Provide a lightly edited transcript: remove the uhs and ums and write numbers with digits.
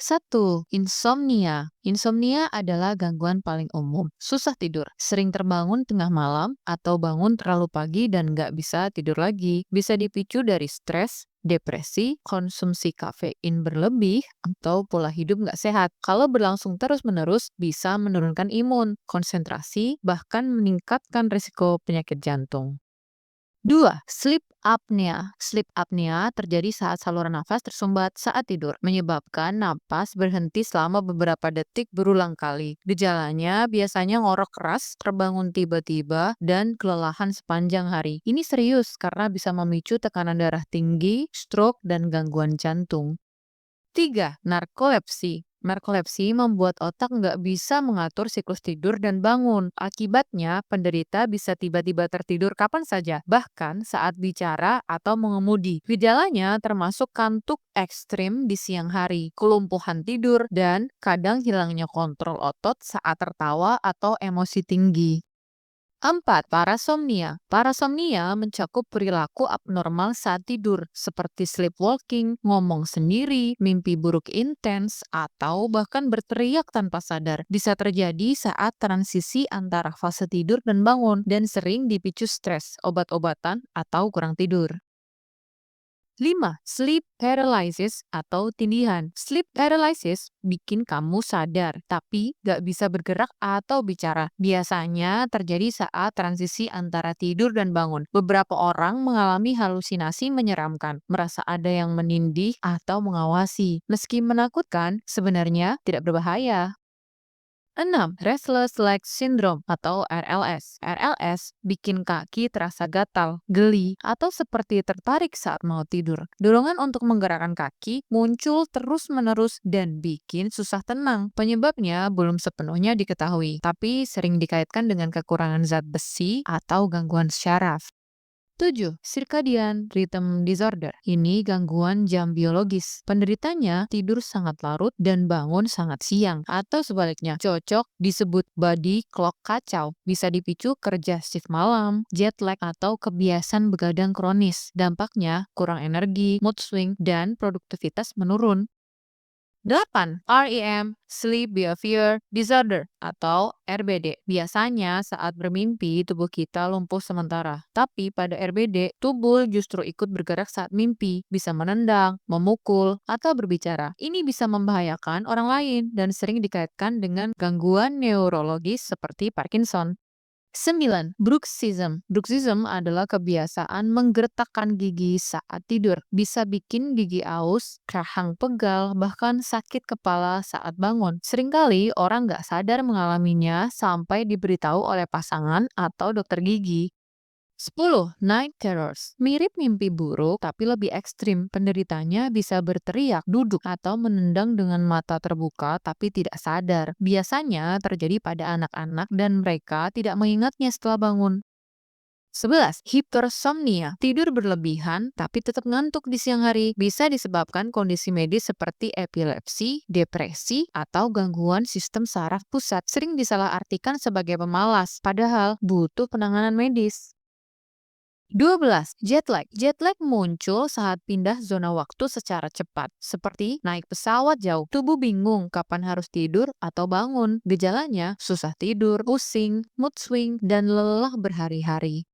1. Insomnia. Insomnia adalah gangguan paling umum. Susah tidur, sering terbangun tengah malam, atau bangun terlalu pagi dan nggak bisa tidur lagi. Bisa dipicu dari stres, depresi, konsumsi kafein berlebih, atau pola hidup nggak sehat. Kalau berlangsung terus-menerus, bisa menurunkan imun, konsentrasi, bahkan meningkatkan risiko penyakit jantung. 2. Sleep apnea. Sleep apnea terjadi saat saluran nafas tersumbat saat tidur, menyebabkan napas berhenti selama beberapa detik berulang kali. Gejalanya biasanya ngorok keras, terbangun tiba-tiba, dan kelelahan sepanjang hari. Ini serius karena bisa memicu tekanan darah tinggi, stroke, dan gangguan jantung. 3. Narkolepsi. Narkolepsi membuat otak nggak bisa mengatur siklus tidur dan bangun. Akibatnya, penderita bisa tiba-tiba tertidur kapan saja, bahkan saat bicara atau mengemudi. Gejalanya termasuk kantuk ekstrim di siang hari, kelumpuhan tidur, dan kadang hilangnya kontrol otot saat tertawa atau emosi tinggi. 4. Parasomnia. Parasomnia mencakup perilaku abnormal saat tidur, seperti sleepwalking, ngomong sendiri, mimpi buruk intens, atau bahkan berteriak tanpa sadar. Bisa terjadi saat transisi antara fase tidur dan bangun, dan sering dipicu stres, obat-obatan, atau kurang tidur. 5. Sleep paralysis atau tindihan. Sleep paralysis bikin kamu sadar, tapi gak bisa bergerak atau bicara. Biasanya terjadi saat transisi antara tidur dan bangun. Beberapa orang mengalami halusinasi menyeramkan, merasa ada yang menindih atau mengawasi. Meski menakutkan, sebenarnya tidak berbahaya. 6. Restless Leg Syndrome atau RLS. RLS bikin kaki terasa gatal, geli, atau seperti tertarik saat mau tidur. Dorongan untuk menggerakkan kaki muncul terus-menerus dan bikin susah tenang. Penyebabnya belum sepenuhnya diketahui, tapi sering dikaitkan dengan kekurangan zat besi atau gangguan syaraf. 7. Circadian Rhythm Disorder. Ini gangguan jam biologis. Penderitanya tidur sangat larut dan bangun sangat siang, atau sebaliknya, cocok disebut body clock kacau. Bisa dipicu kerja shift malam, jet lag, atau kebiasaan begadang kronis. Dampaknya kurang energi, mood swing, dan produktivitas menurun. 8. REM Sleep Behavior Disorder atau RBD. Biasanya saat bermimpi tubuh kita lumpuh sementara. Tapi pada RBD, tubuh justru ikut bergerak saat mimpi, bisa menendang, memukul, atau berbicara. Ini bisa membahayakan orang lain dan sering dikaitkan dengan gangguan neurologis seperti Parkinson. 9. Bruxism. Bruxism adalah kebiasaan menggertakkan gigi saat tidur. Bisa bikin gigi aus, rahang pegal, bahkan sakit kepala saat bangun. Seringkali orang nggak sadar mengalaminya sampai diberitahu oleh pasangan atau dokter gigi. 10. Night terrors. Mirip mimpi buruk tapi lebih ekstrim. Penderitanya bisa berteriak, duduk, atau menendang dengan mata terbuka tapi tidak sadar. Biasanya terjadi pada anak-anak dan mereka tidak mengingatnya setelah bangun. 11. Hypersomnia. Tidur berlebihan tapi tetap ngantuk di siang hari. Bisa disebabkan kondisi medis seperti epilepsi, depresi, atau gangguan sistem saraf pusat. Sering disalahartikan sebagai pemalas, padahal butuh penanganan medis. 12. Jet lag. Jet lag muncul saat pindah zona waktu secara cepat, seperti naik pesawat jauh. Tubuh bingung kapan harus tidur atau bangun. Gejalanya susah tidur, pusing, mood swing, dan lelah berhari-hari.